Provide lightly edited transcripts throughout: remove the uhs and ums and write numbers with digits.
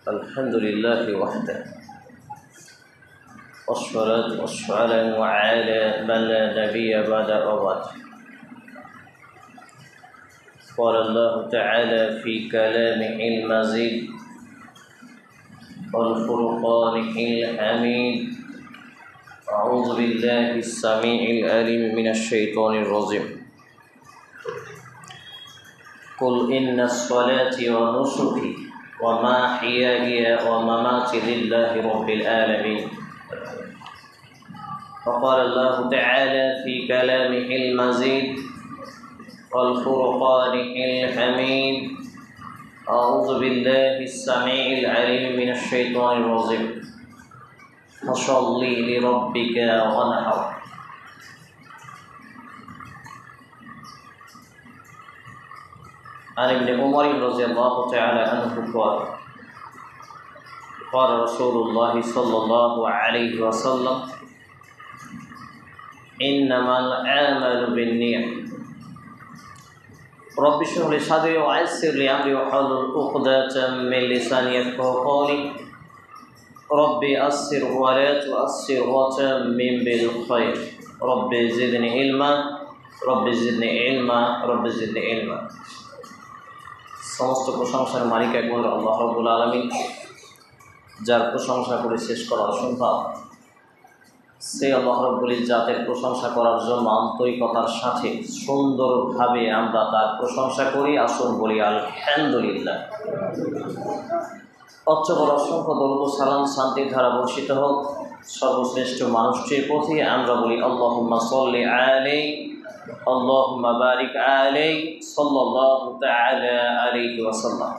الحمد لله وحده والصلاة والسلام على من لا نبي بعد وبعد. قال الله تعالى في كلامه المجيد والفرقان الحميد. أعوذ بالله السميع العليم من الشيطان الرجيم. قل إن الصلاة ونسكي ومحياي ومماتي لله رب العالمين. وقال الله تعالى في كلامه المجيد والفرقان الحميد. أعوذ بالله السميع العليم من الشيطان الرجيم. فصل لربك وانحر. عن ابن عمر رضي الله تعالى عنه قال رسول الله صلى الله عليه وسلم إنما الأعمال بالنية. رب اشرح لي صدري ويسر لي أمري واحلل عقدة من لساني يفقهوا قولي. ربي أسر ولا تؤسر وتمم بالخير. ربي زدني علما ربي زدني علما ربي زدني علما. সমস্ত প্রশংসার মালিক একমাত্র আল্লাহ রাব্বুল আলামিন, যার প্রশংসা করে শেষ করা অসম্ভব। সেই আল্লাহ রাব্বুল জাতের প্রশংসা করার জন্য আন্তরিকতার সাথে সুন্দরভাবে আমরা তার প্রশংসা করি। আসুন বলি আলহামদুলিল্লাহ। অতঃপর অসংখ্য দরুদ ও সালাম শান্তির ধারা বর্ষিত হোক সর্বশ্রেষ্ঠ মানুষটির প্রতি। আমরা বলি আল্লাহুম্মা সাল্লি আলাইহি আল্লাহুম্মা বারিক আলাইহি সাল্লাল্লাহু তাআলা আলাইহি ওয়াসাল্লাম।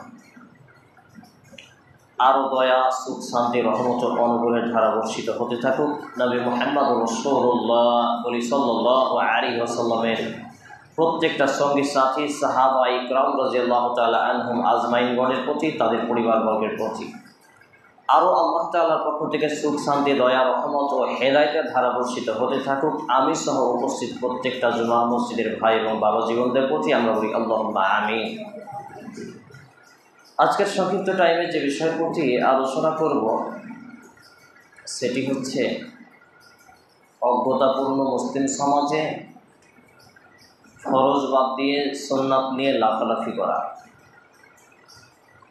আরও দয়া সুখ শান্তি রহমত ও অনুগ্রহের ধারা বর্ষিত হতে থাকুক নবী মুহাম্মদ রাসূলুল্লাহ সাল্লাল্লাহু আলাইহি ওয়াসাল্লামের প্রত্যেকটা সঙ্গী সাথী সাহাবা ইকরাম রাদিয়াল্লাহু তাআলা আনহুম আজমাইনগণের প্রতি, তাদের পরিবারবর্গের প্রতি। আরও আল্লাহ তাআলার পক্ষ থেকে সুখ শান্তি দয়া রহমত ও হেদায়েতের ধারা বর্ষিত হতে থাকুক আমি সহ উপস্থিত প্রত্যেকটা জুমা মসজিদের ভাই এবং বাবা জীবনদের প্রতি। আমরা বলি আল্লাহুম্মা আমিন। আজকের সংক্ষিপ্ত টাইমে যে বিষয়ের প্রতি আলোচনা করব সেটি হচ্ছে অজ্ঞতাপূর্ণ মুসলিম সমাজে ফরজ বাদ দিয়ে সুন্নাত নিয়ে লাফালাফি করা।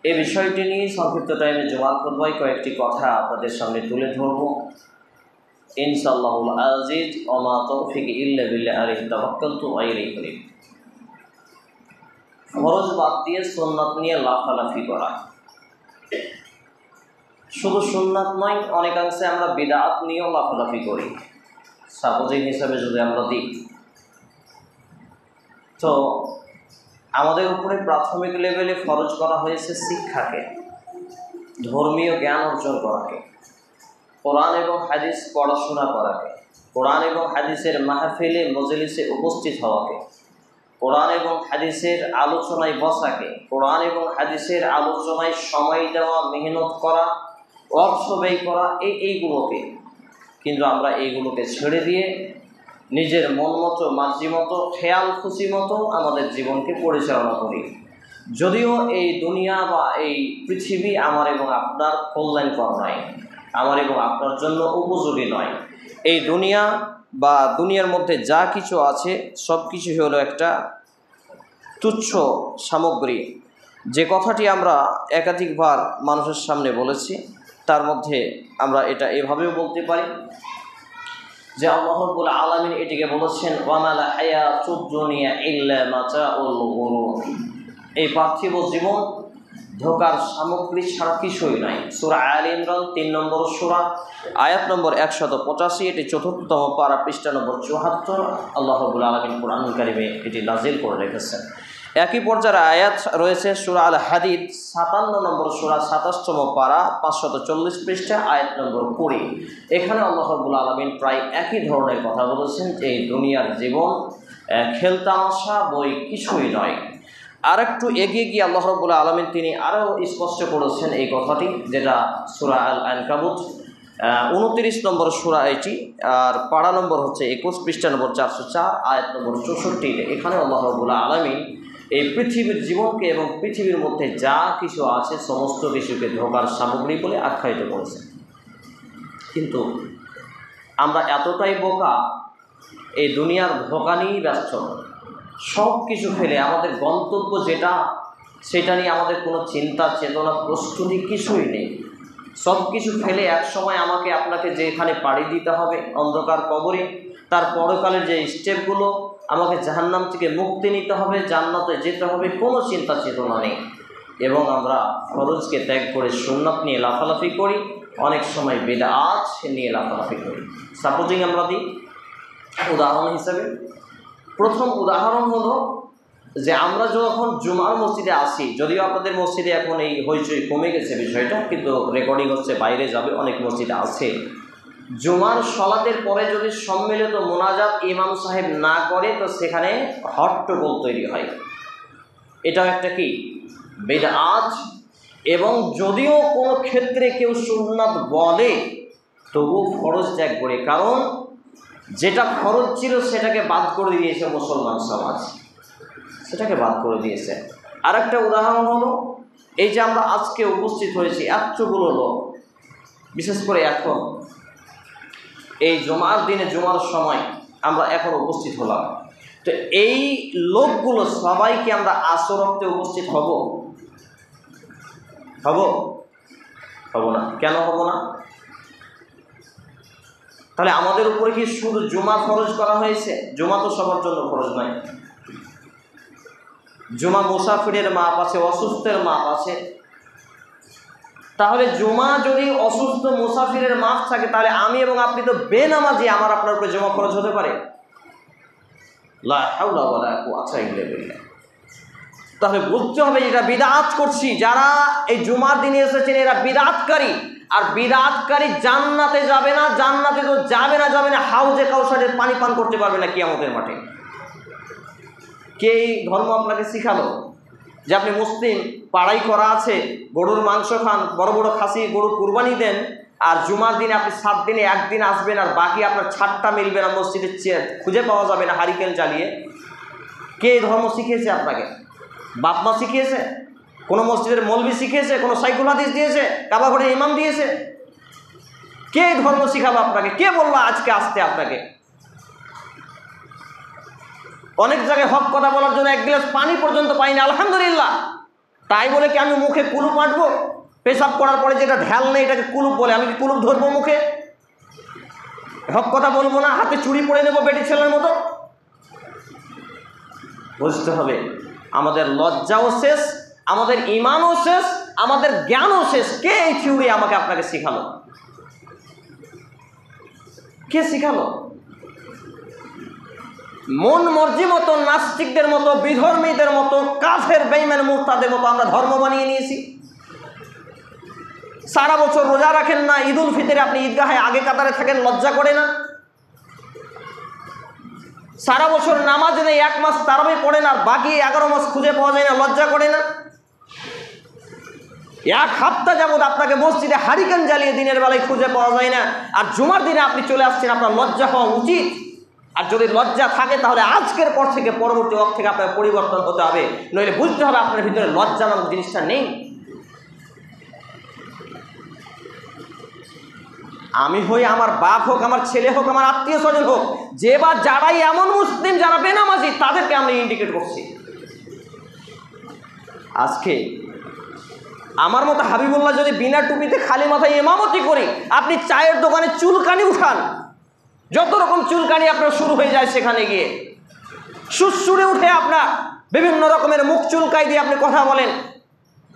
এই বিষয়টি নিয়ে সংক্ষিপ্ত টাইমে জুমার খুতবায় কয়েকটি কথা আপনাদের সামনে তুলে ধরব ইনশাআল্লাহুল আজিজ। ওয়া মা তাওফিকি ইল্লা বিল্লাহ আলাইহি তাওয়াক্কালতু ওয়া ইলাইহি উনীব। ফরজ বাদ দিয়ে সুন্নাত নিয়ে লাফালাফি করা। শুধু সুন্নাত নয়, অনেকাংশে আমরা বিদআত নিয়েও লাফালাফি করি। সাপোজিং হিসাবে যদি আমরা দিই, তো আমাদের উপরে প্রাথমিক লেভেলে ফরজ করা হয়েছে শিক্ষাকে, ধর্মীয় জ্ঞান অর্জন করাকে, কোরআন এবং হাদিস পড়াশোনা করাকে, কোরআন এবং হাদিসের মাহফিলে মজলিসে উপস্থিত হওয়াকে, কোরআন এবং হাদিসের আলোচনায় বসাকে, কোরআন এবং হাদিসের আলোচনায় সময় দেওয়া, মেহনত করা, অর্থ ব্যয় করা, এইগুলোকে। কিন্তু আমরা এইগুলোকে ছেড়ে দিয়ে নিজের মন মতো, মার্জি মতো, খেয়াল খুশি মতো আমাদের জীবনকে পরিচালনা করি। যদিও এই দুনিয়া বা এই পৃথিবী আমার এবং আপনার কল্যাণকর নয়, আমার এবং আপনার জন্য উপযোগী নয়। এই দুনিয়া বা দুনিয়ার মধ্যে যা কিছু আছে সব কিছুই হলো একটা তুচ্ছ সামগ্রী। যে কথাটি আমরা একাধিকবার মানুষের সামনে বলেছি, তার মধ্যে আমরা এটা এভাবেও বলতে পারি যে আল্লাহ রাব্বুল আলামিন এটিকে বলেছেন ওয়া মাল হায়াতুদ দুনিয়া ইল্লা মাতাউল গুরুর। এই পার্থিব জীবন ধোকার সামগ্রী ছাড়া কিছুই নাই। সূরা আলে ইমরান 3 নম্বর সূরা আয়াত নম্বর 185, এটি 4তম পারা পৃষ্ঠা নম্বর 74। আল্লাহ রাব্বুল আলামিন কুরআনুল কারীমে এটি নাযিল করে রেখেছেন। একই পর্যায়ের আয়াত রয়েছে সূরা আল হাদিদ 57 নম্বর সূরা 27তম পারা 540 পৃষ্ঠা আয়াত নম্বর 20। এখানে আল্লাহ রাব্বুল আলামিন প্রায় একই ধরনের কথা বলেছেন যে এই দুনিয়ার জীবন খেলতামাশা বই কিছুই নয়। আর একটু এগিয়ে গিয়ে আল্লাহ রাব্বুল আলামিন তিনি আরও স্পষ্ট করেছেন এই কথাটি, যেটা সূরা আল আনকাবুত 29 নম্বর সূরা এটি, আর পারা নম্বর হচ্ছে 21 পৃষ্ঠা নম্বর 404 আয়াত নম্বর 64। এখানে আল্লাহ রাব্বুল আলামিন এই পৃথিবীর জীবনকে এবং পৃথিবীর মধ্যে যা কিছু আছে সমস্ত কিছুকে ধোঁকার সামগ্রী বলে আখ্যায়িত করেছেন। কিন্তু আমরা এতটাই বোকা, এই দুনিয়ার ধোঁকা নিয়েই ব্যস্ত। সব কিছু ফেলে আমাদের গন্তব্য যেটা, সেটা নিয়ে আমাদের কোনো চিন্তা চেতনা প্রস্তুতি কিছুই নেই। সব কিছু ফেলে একসময় আমাকে আপনাকে যেখানে পাড়ি দিতে হবে অন্ধকার কবরে, তার পরকালের যে স্টেপগুলো, আমাকে জাহান্নাম থেকে মুক্তি নিতে হবে, জান্নাতে যেতে হবে, কোনো চিন্তা চেতনা নেই। এবং আমরা ফরজকে ত্যাগ করে সুন্নাত নিয়ে লাফালাফি করি, অনেক সময় বিদআত নিয়ে লাফালাফি করি। সাপোজিং আমরা দিই উদাহরণ হিসেবে, প্রথম উদাহরণ হলো যে আমরা যখন জুমার মসজিদে আসি, যদিও আপনাদের মসজিদে এখন এই হইচই কমে গেছে বিষয়টা, কিন্তু রেকর্ডিং হচ্ছে, বাইরে যাবে, অনেক মসজিদে আছে। জুমার সলাতের পরে যদি সম্মিলিত মোনাজাত ইমাম সাহেব না করে তো সেখানে হট্টগোল তৈরি হয়। এটাও একটা কি বিদআত। এবং যদিও কোনো ক্ষেত্রে কেউ সুন্নাত বলে তবুও ফরজ ত্যাগ করে, কারণ যেটা ফরজ ছিল সেটাকে বাদ করে দিয়েছে মুসলমান সমাজ, সেটাকে বাদ করে দিয়েছে। আর একটা উদাহরণ হলো এই যে আমরা আজকে উপস্থিত হয়েছি এতগুলো লোক, বিশেষ করে এখন এই জুমার দিনে জুমার সময় আমরা এখন উপস্থিত হলাম, তো এই লোকগুলো সবাইকে আমরা আসর ওয়াক্তে উপস্থিত হব না? কেন হব না? তাহলে আমাদের উপরে কি শুধু জুমা ফরজ করা হয়েছে? জুমা তো সবার জন্য ফরজ নয়। জুমা মুসাফিরের মাপ আছে, অসুস্থের মাপ আছে। তাহলে জুমা যদি অসুস্থ মুসাফিরের মাপ থাকে, তাহলে আমি এবং আপনি তো বেনামাজি, আমার আপনার উপরে জুমা ফরজ হতে পারে? লা হাওলা ওয়ালা কুওয়াতা ইল্লা বিল্লাহ। তাহলে বুঝতে হবে এটা বিদআত করছি। যারা এই জুমার দিনে এসেছেন এরা বিদআতকারী, আর বিদআতকারী জান্নাতে যাবে না। জান্নাতে তো যাবে না, হাউজে কাউসারের পানি পান করতে পারবে না কিয়ামতের মাঠে। কে এই ধর্ম আপনাকে শিখালো যে আপনি মুসলিম, পাড়াই করা আছে, গরুর মাংস খান, বড় বড় খাসি গরু কুরবানি দেন, আর জুমার দিনে আপনি 7 দিনে 1 দিন আসবেন, আর বাকি আপনার ছাড়টা মিলবে না, মসজিদের খুঁজে পাওয়া যাবে না হারিকেন জ্বালিয়ে? কে এই ধর্ম শিখিয়েছে আপনাকে? বাপ মা শিখিয়েছে? কোনো মসজিদের মৌলবি শিখিয়েছে? কোনো সাইকুল হাদিস দিয়েছে? কাবা ঘরের ইমাম দিয়েছে? কে ধর্ম শিখালো আপনাকে? কে বললো আজকে আসতে আপনাকে? অনেক জায়গায় হক কথা বলার জন্য 1 গ্লাস পানি পর্যন্ত পাইনি, আলহামদুলিল্লাহ। তাই বলে কি আমি মুখে কুলুপ আঁটবো? পেশাব করার পরে যেটা ঢ্যাল নেই এটাকে কুলুপ বলে, আমি কি কুলুপ ধরবো মুখে? হক কথা বলবো না, হাতে চুড়ি পরে নেবো বেটি ছেলের মতো? বুঝতে হবে আমাদের লজ্জাও শেষ, আমাদের ঈমানও শেষ, আমাদের জ্ঞানও শেষ। কে এই থিওরি আমাকে আপনাকে শিখালো? কে শিখালো? মন মর্জি মতো, নাস্তিকদের মতো, বিধর্মীদের মতো, কাফের বেঈমান মুরতাদের মতো আমরা ধর্ম বানিয়ে নিয়েছি। সারা বছর রোজা রাখেন না, ঈদুল ফিতরে আপনি ঈদগাহে আগে কাতারে থাকেন, লজ্জা করে না? সারা বছর নামাজ নেই, 1 মাস তারাবি পড়েন, আর বাকি 11 মাস খুঁজে পাওয়া যায় না, লজ্জা করে না? 1 সপ্তাহ যাবৎ আপনাকে মসজিদে হারিকেন জ্বালিয়ে দিনের বেলায় খুঁজে পাওয়া যায় না, আর জুমার দিনে আপনি চলে আসছেন, আপনার লজ্জা হওয়া উচিত। আর যদি লজ্জা থাকে তাহলে আজকের পর থেকে পরবর্তী ওয়াক্ত থেকে আপনার পরিবর্তন হতে হবে, নইলে বুঝতে হবে আপনার ভিতরে লজ্জা নামক জিনিসটা নেই। আমি হই, আমার বাপ হোক, আমার ছেলে হোক, আমার আত্মীয় স্বজন হোক, যে বা যারাই এমন মুসলিম যারা বেনামাজি, তাদেরকে আমরা ইন্ডিকেট করছি। আজকে আমার মতো হাবিবুল্লাহ যদি বিনা টুপিতে খালি মাথায় ইমামতি করি, আপনি চায়ের দোকানে চুলকানি উঠান, যত রকম চুলকানি আপনার শুরু হয়ে যায়, সেখানে গিয়ে সুরসুরে উঠে আপনার বিভিন্ন রকমের মুখ চুলকাই দিয়ে আপনি কথা বলেন,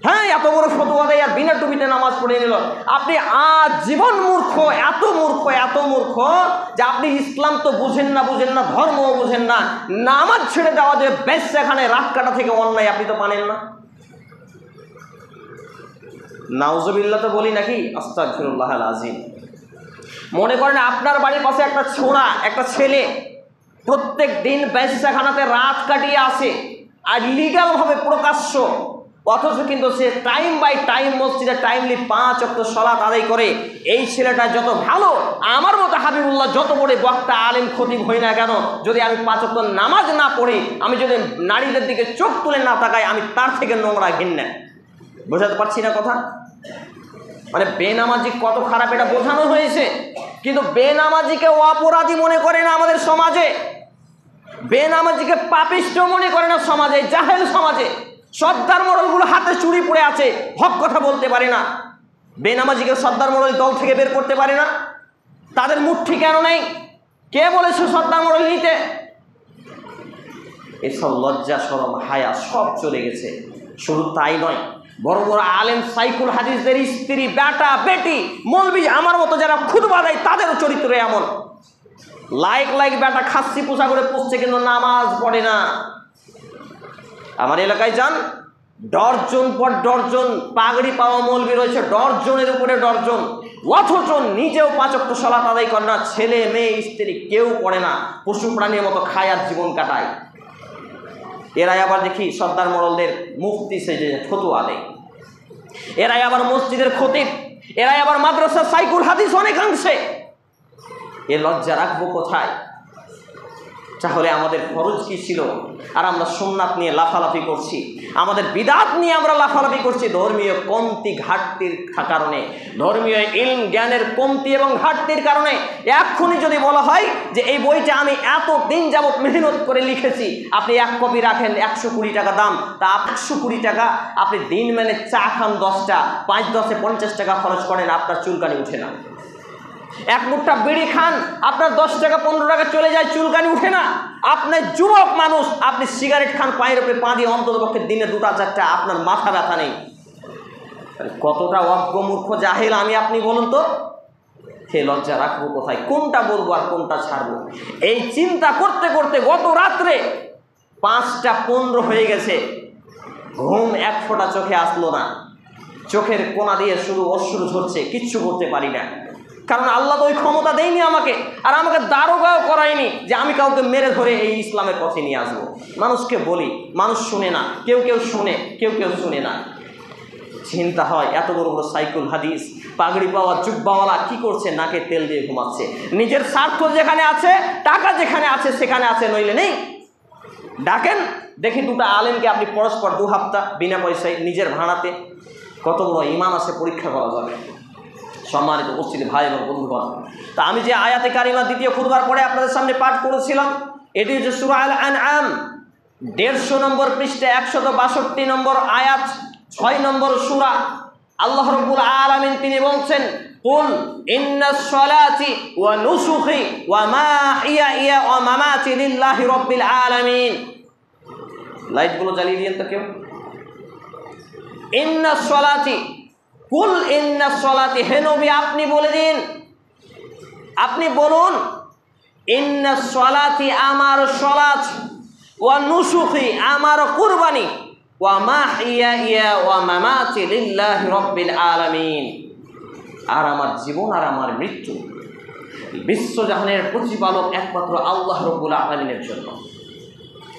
হ্যাঁ এত বড় ফতোয়া দেয় আর বিনা টুপিতে নামাজ পড়ে নিল। আপনি জীবন মূর্খ, এত মূর্খ যে আপনি ইসলাম তো বুঝেন না, ধর্মও বুঝেন না, নামাজ ছেড়ে দেওয়া যে বেশ সেখানে রাত কাটা থেকে অন্যায় আপনি তো মানেন না। নাউজুবিল্লাহ তো বলি নাকি? আস্তাগফিরুল্লাহাল আযীম। মনে করেন আপনার বাড়ির পাশে একটা ছোড়া, একটা ছেলে প্রত্যেক দিন বেশ্যাখানাতে রাত কাটিয়ে আসে, আর লিগালভাবে প্রকাশ্য অথচ কিন্তু সে টাইম বাই টাইম মসজিদে টাইমলি 5 ওয়াক্ত সালাত আদায় করে। এই ছেলেটা যত ভালো, আমার মতো হাবিবুল্লাহ যত বড় বক্তা আলেম খতিব হই না কেন, যদি আমি 5 ওয়াক্ত নামাজ না পড়ি, আমি যদি নারীদের দিকে চোখ তুলে না তাকাই, আমি তার থেকে নোংরা ঘৃণা। বোঝাতে পারছি না কথা? মানে বেনামাজি কত খারাপ এটা বোঝানো হয়েছে, কিন্তু বেনামাজিকে অপরাধী মনে করে না আমাদের সমাজে, বেনামাজিকে পাপিষ্ঠ মনে করে না সমাজে, জাহেল সমাজে। সর্দার মোড়লগুলো হাতে চুরি পড়ে আছে, হক কথা বলতে পারে না। বেনামাজিকে সর্দার মোড়ল দল থেকে বের করতে পারে না। তাদের মুঠি কেন নেই? কে বলেছে সর্দার মোড়ল নিতে? এসব লজ্জা শরম হায়া সব চলে গেছে। শুধু তাই নয়, বড় বড় আলেম সাইকুল হাদিসদের স্ত্রী, বেটা বেটি, মৌলবি আমার মতো যারা খুতবা দেয়, তাদেরও চরিত্র এমন। লাইক বেটা খাসি পোশাক করে পুষছে, কিন্তু নামাজ পড়ে না। আমার এলাকায় যান, ডর্জন পর ডর্জন পাগড়ি পাওয়া মৌলবি রয়েছে, ডর্জনের উপরে ডর্জন, অথচ নিজেও 5 ওয়াক্ত সালাত আদায় করে না। ছেলে মেয়ে স্ত্রী কেউ পড়ে না, পশু প্রাণীর মতো খায় আর জীবন কাটায়। এরাই আবার দেখি সর্দার মোড়লদের মুফতি সেজে ফতোয়া দেয়, এরাই আবার মসজিদের খতিব, এরাই আবার মাদ্রাসার সাইকুল হাদিস অনেকাংশে। এ লজ্জা রাখবো কোথায়? তাহলে আমাদের ফরজ কি ছিল আর আমরা সুন্নাত নিয়ে লাফালাফি করছি, আমাদের বিদাত নিয়ে আমরা লাফালাফি করছি ধর্মীয় কমতি ঘাটতির কারণে, ধর্মীয় ইলম জ্ঞানের কমতি এবং ঘাটতির কারণে। এক্ষুনি যদি বলা হয় যে এই বইটা আমি এত দিন যাবত মেহনত করে লিখেছি, আপনি 1 কপি রাখেন 120 টাকা দাম, তা 120 টাকা আপনি দিন মানে চা খান 10টা, 5-10-এ 50 টাকা খরচ করেন, আপনার চুলকানি উঠে না। 1 মুঠা বিড়ি খান, আপনার 10 টাকা 15 টাকা চলে যায়, চুলকানি উঠে না। আপনি যুবক মানুষ, আপনি সিগারেট খান পায়ের উপরে পা দিয়ে, অন্তত পক্ষে দিনে 2-4টা, আপনার মাথা ব্যথা নেই। কতটা অজ্ঞ মূর্খ জাহেল আমি আপনি বলুন তো? সে লজ্জা রাখবো কোথায়? কোনটা বলবো আর কোনটা ছাড়বো? এই চিন্তা করতে করতে গত রাত্রে 5টা 15 হয়ে গেছে, ঘুম 1 ফোঁটা চোখে আসলো না, চোখের কোনা দিয়ে শুধু অশ্রু ঝরছে, কিচ্ছু করতে পারি না। কারণ আল্লাহ তো ওই ক্ষমতা দেয়নি আমাকে, আর আমাকে দারোগাও করায়নি যে আমি কাউকে মেরে ধরে এই ইসলামের পথে নিয়ে আসবো। মানুষকে বলি, মানুষ শুনে না, কেউ শুনে, কেউ শুনে না। চিন্তা হয়, এত বড় বড় সাইকুল হাদিস পাগড়ি পাওয়া জুব্বাওয়ালা কি করছে? নাকে তেল দিয়ে ঘুমাচ্ছে। নিজের স্বার্থ যেখানে আছে, টাকা যেখানে আছে সেখানে আছে, নইলে নেই। ডাকেন দেখি 2টা আলেমকে, আপনি পরস্পর 2 সপ্তাহ বিনা পয়সায় নিজের ভাড়াতে, কত বড় ইমান আছে পরীক্ষা করা যাবে। সম্মানিত উপস্থিতি ভাই এবং বন্ধুগণ, তা আমি যে আয়াতে কারিমা দ্বিতীয় খুতবার পরে আপনাদের সামনে পাঠ করেছিলাম, এটি হচ্ছে সূরা আল আনআম 150 নম্বর পৃষ্ঠা 162 নম্বর আয়াত, 6 নম্বর সূরা। আল্লাহ রাব্বুল আলামিন তিনি বলছেন, কুল ইন্নাস সালাতি ওয়া নুসুখি ওয়া মাহিয়া ওয়া মামাতি লিল্লাহি রাব্বিল আলামিন। লাইটগুলো জ্বালিয়ে দিন তো কেউ। ইন্নাস সালাতি, কুল ইন্নাস সালাতি, হে নবী আপনি বলে দিন, আপনি বলুন, ইন্নাস সালাতি আমার সালাত, ওয়া নুসুখি আমার কুরবানি, ওয়া মাহিয়া ওয়া মামাতি লিল্লাহি রাব্বিল আলামিন, আর আমার জীবন আর আমার মৃত্যু বিশ্বজাহানের প্রতিপালক একমাত্র আল্লাহ রাব্বুল আলামিনের জন্য।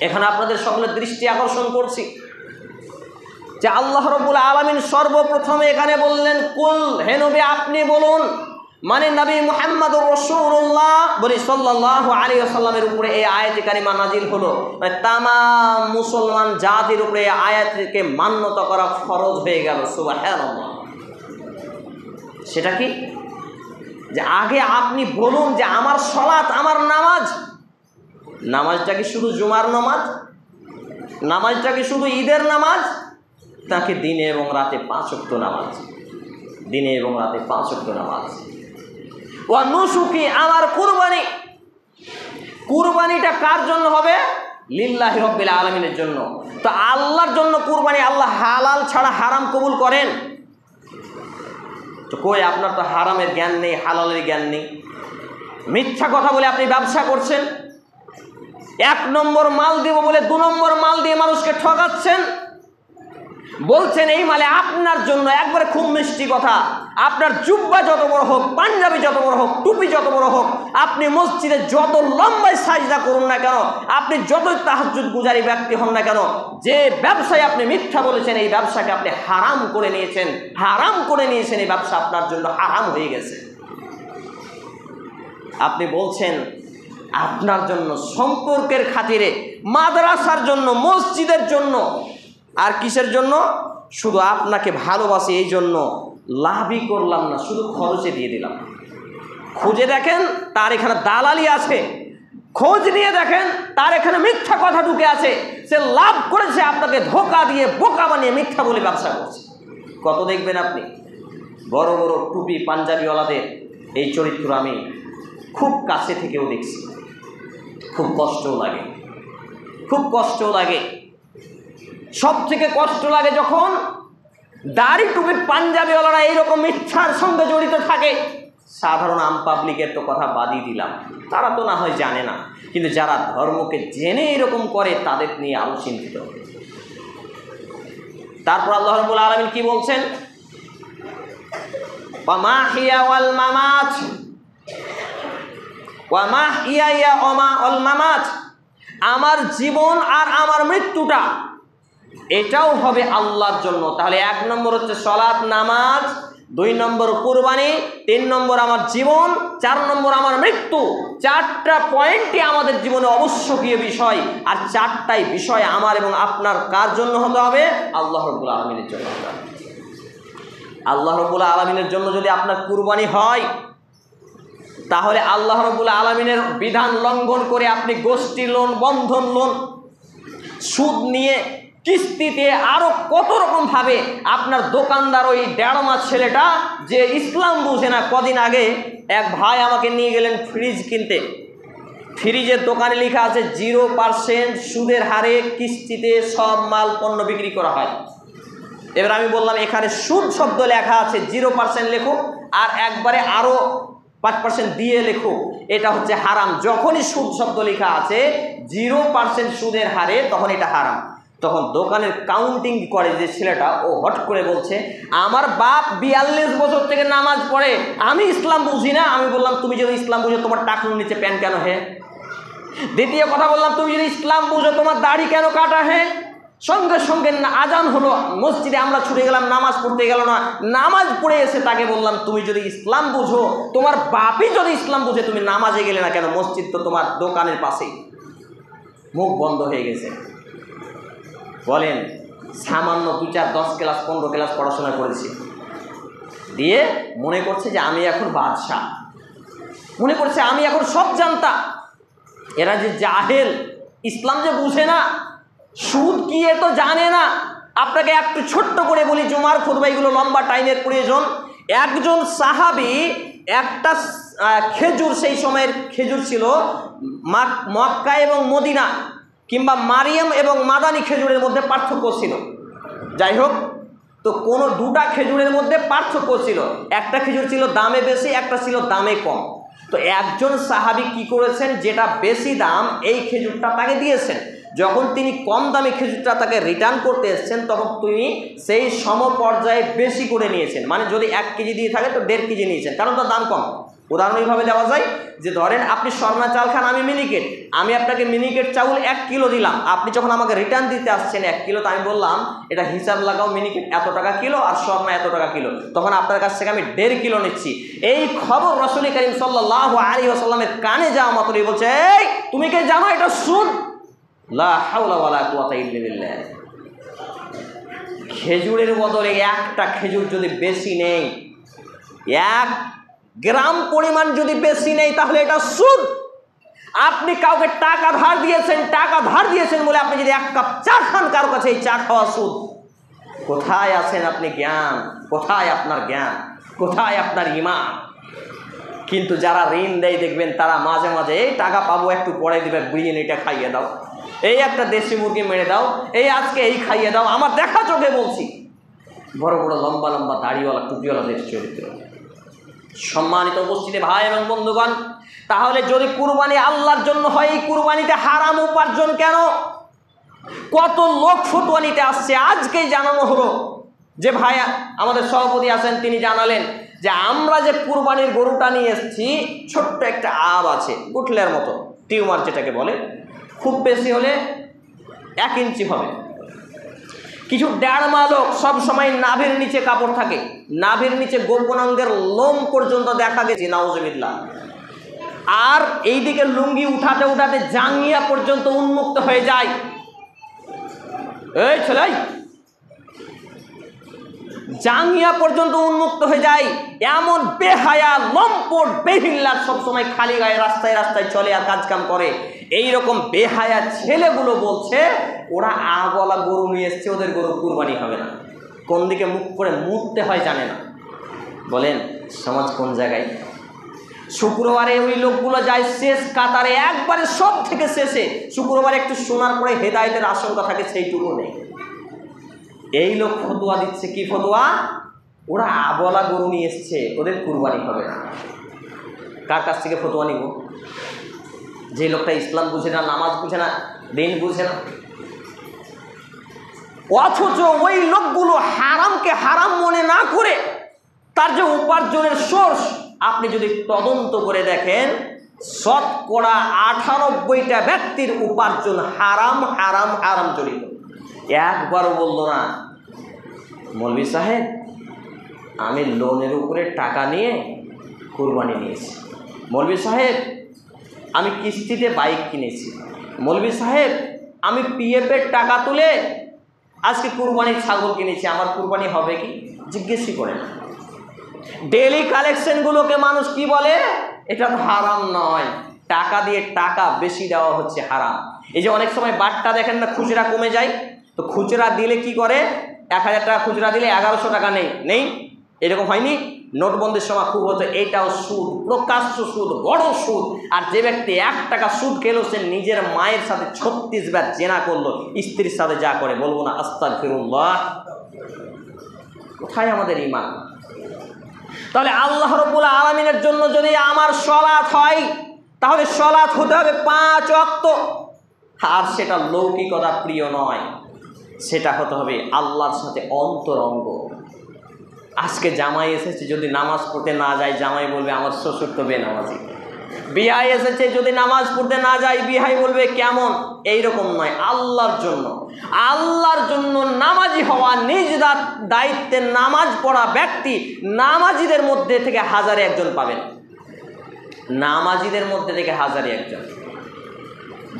এখানে আপনাদের সকলের দৃষ্টি আকর্ষণ করছি যে আল্লাহ রাব্বুল আলামিন সর্বপ্রথমে এখানে বললেন কুল, হে নবী আপনি বলুন, মানে নবী মুহাম্মদুর রাসূলুল্লাহ বলি সাল্লাল্লাহু আলাইহি ওয়াসাল্লামের উপরে এই আয়াতে কারিমা নাজিল হলো, তামাম মুসলমান জাতির উপরে এই আয়াতকে মান্যতা করা ফরজ হয়ে গেল। সুবহানাল্লাহ। সেটা কি? যে আগে আপনি বলুন যে আমার সালাত, আমার নামাজ, নামাজটা কি শুধু জুমার নামাজ? নামাজটা কি শুধু ঈদের নামাজ? তাকে দিনে এবং রাতে 5 ওয়াক্ত নামাজ, দিনে এবং রাতে 5 ওয়াক্ত নামাজ। ওয়া নুসুকি আমার কুরবানি, কুরবানিটা কার জন্য হবে? লিল্লাহি রাব্বিল আলামিনের জন্য। তো আল্লাহর জন্য কুরবানি, আল্লাহ হালাল ছাড়া হারাম কবুল করেন? তো কই, আপনার তো হারামের জ্ঞান নেই, হালালের জ্ঞান নেই, মিথ্যা কথা বলে আপনি ব্যবসা করছেন, 1 নম্বর মাল দিব বলে 2 নম্বর মাল দিয়ে মানুষকে ঠকাচ্ছেন, বলছেন এই মালে আপনার জন্য, একবারে খুব মিষ্টি কথা, আপনার জুব্বা যত বড় হোক, পাঞ্জাবি যত বড় হোক, টুপি যত বড় হোক, আপনি মসজিদে যত লম্বায় সাজদা করুন না কেন, আপনি যতই তাহাজ্জুদ গুজারি ব্যক্তি হন না কেন, যে ব্যবসায় আপনি মিথ্যা বলেছেন এই ব্যবসাকে আপনি হারাম করে নিয়েছেন, এই ব্যবসা আপনার জন্য হারাম হয়ে গেছে। আপনি বলছেন আপনার জন্য সম্পর্কের খাতিরে, মাদ্রাসার জন্য, মসজিদের জন্য, আর কিসের জন্য, শুধু আপনাকে ভালোবাসি এই জন্য লাভই করলাম না, শুধু খরচে দিয়ে দিলাম। খুঁজে দেখেন তার এখানে দালালি আছে, খোঁজ নিয়ে দেখেন তার এখানে মিথ্যা কথা ঢুকে আছে, সে লাভ করেছে আপনাকে ধোকা দিয়ে, বোকা বানিয়ে মিথ্যা বলে ব্যবসা করছে। কত দেখবেন আপনি বড় বড় টুপি পাঞ্জাবিওয়ালাদের এই চরিত্র আমি খুব কাছে থেকেও দেখছি, খুব কষ্টও লাগে। সব থেকে কষ্ট লাগে যখন দাড়ি টুপির পাঞ্জাবিওয়ালারা এইরকম মিথ্যার সঙ্গে জড়িত থাকে। সাধারণ আম পাবলিকের তো কথা বাদই দিলাম, তারা তো না হয় জানে না, কিন্তু যারা ধর্মকে জেনে এরকম করে তাদের নিয়ে আরো চিন্তিত। তারপর আল্লাহ রাব্বুল আলামিন কি বলছেন, ওয়া মাহিয়া ওয়াল মামাত, ওয়া মাহিয়া ওয়াল মামাত, আমার জীবন আর আমার মৃত্যুটা এটাও হবে আল্লাহর জন্য। তাহলে 1 নম্বর হচ্ছে সালাত নামাজ, 2 নম্বর কুরবানি, 3 নম্বর আমার জীবন, 4 নম্বর আমার মৃত্যু। 4টা পয়েন্টই আমাদের জীবনে আবশ্যকীয় বিষয়, আর 4টাই বিষয় আমার এবং আপনার কার জন্য হতে হবে? আল্লাহ রাব্বুল আলামিনের জন্য। আল্লাহ রাব্বুল আলামিনের জন্য যদি আপনার কুরবানি হয়, তাহলে আল্লাহ রাব্বুল আলামিনের বিধান লঙ্ঘন করে আপনি গোষ্ঠী লোন, বন্ধন লোন, সুদ নিয়ে, কিস্তিতে, আরো কত রকম ভাবে আপনার দোকানদার ওই 1.5 মাস ছেলেটা যে ইসলাম বুঝে না, কদিন আগে এক ভাই আমাকে নিয়ে গেলেন ফ্রিজ কিনতে। ফ্রিজের দোকানে লেখা আছে 0% সুদের হারে কিস্তিতে সব মাল পণ্য বিক্রি করা হয়। এবার আমি বললাম এখানে সুদ শব্দ লেখা আছে, 0% লেখো, আর একবারে আরো 5% দিয়ে লেখো, এটা হচ্ছে হারাম। যখনই সুদ শব্দ লেখা আছে 0% সুদের হারে, তখন এটা হারাম। তখন দোকানের কাউন্টিং করে যে ছেলেটা, ও হট করে বলছে আমার বাপ 42 বছর থেকে নামাজ পড়ে, আমি ইসলাম বুঝি না। আমি বললাম তুমি যদি ইসলাম বুঝো তোমার টাকনুর নিচে প্যান্ট কেন হে? দ্বিতীয় কথা বললাম তুমি যদি ইসলাম বুঝো তোমার দাড়ি কেন কাটা হে? সঙ্গে সঙ্গে আজান হলো, মসজিদে আমরা ছুটে গেলাম, নামাজ পড়তে গেল না, নামাজ পড়ে এসে তাকে বললাম তুমি যদি ইসলাম বুঝো, তোমার বাপই যদি ইসলাম বুঝে, তুমি নামাজে গেলে না কেন? মসজিদ তো তোমার দোকানের পাশেই। মুখ বন্ধ হয়ে গেছে। বলেন সামান্য 2, 4, 10 ক্লাস 15 ক্লাস পড়াশোনা করেছি, দিয়ে মনে করছে যে আমি এখন বাদশাহ, মনে করছে আমি এখন সব জানতা। এরা যে জাহেল, ইসলাম যে বুঝে না, সুদ কি এ তো জানে না। আপনাকে একটু ছোট্ট করে বলি, জুমার খুতবা, এগুলো লম্বা টাইমের প্রয়োজন। একজন সাহাবী একটা খেজুর, সেই সময়ের খেজুর ছিল মক্কা এবং মদিনা, কিংবা মারিয়াম এবং মাদানী খেজুরের মধ্যে পার্থক্য ছিল। যাই হোক, তো কোনো 2টা খেজুরের মধ্যে পার্থক্য ছিল, একটা খেজুর ছিল দামে বেশি, একটা ছিল দামে কম। তো একজন সাহাবী কি করেছেন, যেটা বেশি দাম এই খেজুরটা তাকে দিয়েছেন। যখন তিনি কম দামি খেজুরটা তাকে রিটার্ন করতে এসেছেন, তখন তিনি সেই সমপর্যায়ে বেশি করে নিয়েছেন। মানে যদি 1 কেজি দিয়ে থাকে তো 1.5 কেজি নিয়েছেন, কারণ তার দাম কম। উদাহরণ এইভাবে দেওয়া যায় যে ধরেন আপনি শর্মা চাল খান, আমি মিনিকেট, আমি আপনাকে মিনিকেট চাউল 1 কিলো দিলাম, আপনি যখন আমাকে রিটার্ন দিতে আসছেন 1 কিলো, তো আমি বললাম এটা হিসাব লাগাও, মিনিকেট এত টাকা কিলো আর শর্মা এত টাকা কিলো, তখন আপনার কাছ থেকে আমি 1.5 কিলো নিচ্ছি। এই খবর রাসূল করিম সাল্লাল্লাহু আলাইহি ওয়াসাল্লামের কানে যাওয়া মাত্রই বলছে, এই তুমি কি জানো এটা সুদ? লা হাওলা ওয়ালা কুওয়াতা ইল্লা বিল্লাহ। খেজুরের বদলে একটা খেজুর যদি বেশি নেই, 1 গ্রাম পরিমাণ যদি বেশি নেই, তাহলে এটা সুদ। আপনি কাউকে টাকা ধার দিয়েছেন বলে আপনি যদি 1 কাপ চা খান কারো কাছে, এই চা খাওয়া সুদ। কোথায় আছেন আপনি জ্ঞান? কোথায় আপনার জ্ঞান? কোথায় আপনার ঈমান? কিন্তু যারা ঋণ দেয় দেখবেন তারা মাঝে মাঝে এই টাকা পাবো একটু পরে দিবে, বিরিয়ানিটা খাইয়ে দাও, এই একটা দেশি মুরগি মেরে দাও, এই আজকে এই খাইয়ে দাও। আমার দেখা চোখে বলছি, বড় বড় লম্বা লম্বা দাড়িওয়ালা টুপিওয়ালাদের চরিত্র। সম্মানিত উপস্থিতি ভাই এবং বন্ধুগণ, তাহলে যদি কুরবানি আল্লাহর জন্য হয়, এই কুরবানিতে হারাম উপার্জন কেন? কত লোক ফতোয়া নিতে আসছে। আজকেই জানানো হলো যে ভাইয়া আমাদের সভাপতি আছেন, তিনি জানালেন যে আমরা যে কুরবানির গরুটা নিয়ে এসেছি, ছোট্ট একটা আব আছে, গুঠলের মতো, টিউমার যেটাকে বলে, খুব বেশি হলে 1 ইঞ্চি হবে। কিছু ডেড়মা লোক সব সময় নাভির নিচে কাপড় থাকে, নাভির নিচে গোপন অঙ্গের লোম পর্যন্ত দেখা গেছে, নাউজুবিল্লাহ। আর এইদিকে লুঙ্গি উঠাতে উঠাতে জাঙ্গিয়া পর্যন্ত উন্মুক্ত হয়ে যায়। এই ছেলে, জাঙ্গিয়া পর্যন্ত উন্মুক্ত হয়ে যায়। এমন বেহায়া লম্পট বেহিল্লা সবসময় খালি গায়ে রাস্তায় রাস্তায় চলে আর কাজ কাম করে। এইরকম বেহায়া ছেলেগুলো বলছে ওরা আগলা গরু নিয়ে এসছে, ওদের গরু কুরবানি হবে না। কোন দিকে মুখ করে মুড়তে হয় জানে না। বলেন সমাজ কোন জায়গায়? শুক্রবারে ওই লোকগুলো যায় শেষ কাতারে, একবারে সব থেকে শেষে। শুক্রবারে একটু শোনার পরে হেদায়েতের আশঙ্কা থাকে, সেইটুকু নেই। এই লোক ফতোয়া দিচ্ছে, কি ফতোয়া? ওরা আবলা গরু নিয়ে এসছে, ওদের কুরবানি হবে না। কার কাছ থেকে ফতোয়া নিব? যে লোকটা ইসলাম বুঝে না, নামাজ বুঝে না, দিন বুঝে না। অথচ ওই লোকগুলো হারামকে হারাম মনে না করে তার যে উপার্জনের সোর্স, আপনি যদি তদন্ত করে দেখেন, শতকরা 98টা ব্যক্তির উপার্জন হারাম হারাম হারাম জড়িত। একবারও বললো না মৌলভী সাহেব আমি লোনের উপরে টাকা নিয়ে কুরবানি নিয়েছি, মৌলভী সাহেব আমি কিস্তিতে বাইক কিনেছি, মৌলভী সাহেব আমি পিএফের টাকা তুলে আজকে কুরবানির ছাগল কিনেছি, আমার কুরবানি হবে কি? জিজ্ঞেসই করে না। ডেলি কালেকশনগুলোকে মানুষ কি বলে? এটা হারাম নয়, টাকা দিয়ে টাকা বেশি দেওয়া হচ্ছে হারাম। এই যে অনেক সময় বাট্টা দেখেন না, খুচরা কমে যায়, তো খুচরা দিলে কি করে? 1000 টাকা খুচরা দিলে 1100 টাকা নেই, এরকম হয়নি? নোটবন্দির সময় খুব হতো। এইটাও সুদ, প্রকাশ্য সুদ, বড় সুদ। আর যে ব্যক্তি 1 টাকা সুদ খেলো, সে নিজের মায়ের সাথে 36 বার জেনা করলো, স্ত্রীর সাথে যা করে বলবো না আস্তাগফিরুল্লাহ। কোথায় আমাদের ঈমান? তাহলে আল্লাহ রাব্বুল আলামিনের জন্য যদি আমার সালাত হয়, তাহলে সালাত হতে হবে 5 ওয়াক্ত। আর সেটা লৌকিকতা প্রিয় নয়, সেটা হতে হবে আল্লাহর সাথে অন্তরঙ্গ। আজকে জামাই এসেছে, যদি নামাজ পড়তে না যায়, জামাই বলবে আমার শ্বশুর তো বেনামাজি। বিহাই এসেছে, যদি নামাজ পড়তে না যায়, বিহাই বলবে কেমন। এইরকম নয়, আল্লাহর জন্য, আল্লাহর জন্য নামাজি হওয়া, নিজ দায়িত্বে নামাজ পড়া ব্যক্তি নামাজিদের মধ্যে থেকে 1000-এ 1 পাবেন। নামাজিদের মধ্যে থেকে 1000-এ 1।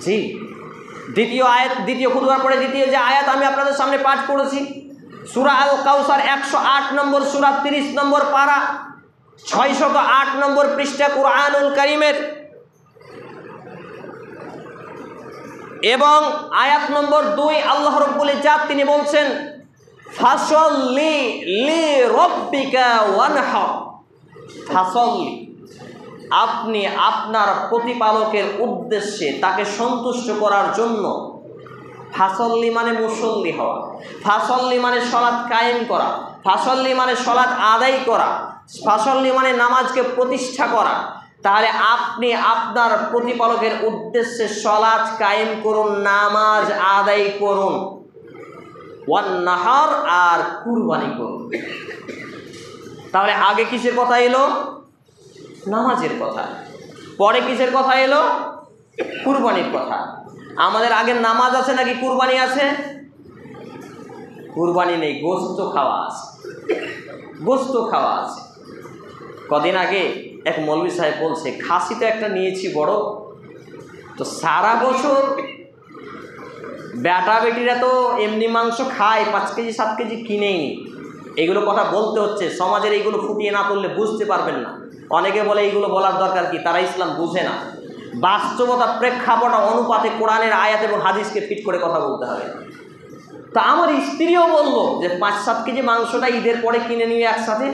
জি, দ্বিতীয় আয়াত, দ্বিতীয় খুতবার পরে দ্বিতীয় যে আয়াত আমি আপনাদের সামনে পাঠ করেছি, সূরা আল কাউসার 108 নম্বর সূরা, 30 নম্বর পারা, 608 নম্বর পৃষ্ঠা কুরআনুল কারীমের, এবং আয়াত নম্বর 2 আল্লাহ রাব্বুল ইজ্জাত তিনি বলছেন ফাসল্লি লিরাব্বিকা ওয়ানহার। ফাসল্লি, আপনি আপনার প্রতিপালকের উদ্দেশ্যে তাকে সন্তুষ্ট করার জন্য। ফাসল্লি মানে মুসল্লি হওয়া, ফাসল্লি মানে সালাত কায়েম করা, ফাসল্লি মানে সালাত আদায় করা, ফাসল্লি মানে নামাজকে প্রতিষ্ঠা করা। তাহলে আপনি আপনার প্রতিপালকের উদ্দেশ্যে সালাত কায়েম করুন, নামাজ আদায় করুন, ওয়ান নাহার, আর কুরবানি করুন। তাহলে আগে কিসের কথা এলো? নামাজের কথা। পরে কিসের কথা এলো? কুরবানির কথা। আমাদের আগে নামাজ আছে নাকি কুরবানি আছে? কুরবানি নেই, গোশত খাওয়া আছে, গোশত খাওয়া আছে। কদিন আগে এক মৌলভী সাহেব বলছে, খাসি তো একটা নিয়েছি বড়, তো সারা বছর বেটা বেটিরা তো এমনি মাংস খায়, 5 কেজি 7 কেজি কিনেই নি। এইগুলো কথা বলতে হচ্ছে, সমাজের এইগুলো ফুটিয়ে না তুললে বুঝতে পারবেন না। অনেকে বলে এইগুলো বলার দরকার কি, তারা ইসলাম বুঝে না। বাস্তবতা, প্রেক্ষাপট, অনুপাতে কোরআনের আয়াত এবং হাদিসকে ফিট করে কথা বলতে হবে। তা আমার স্ত্রীও বললো যে 5-7 কেজি মাংসটা ঈদের পরে কিনে নিয়ে একসাথে।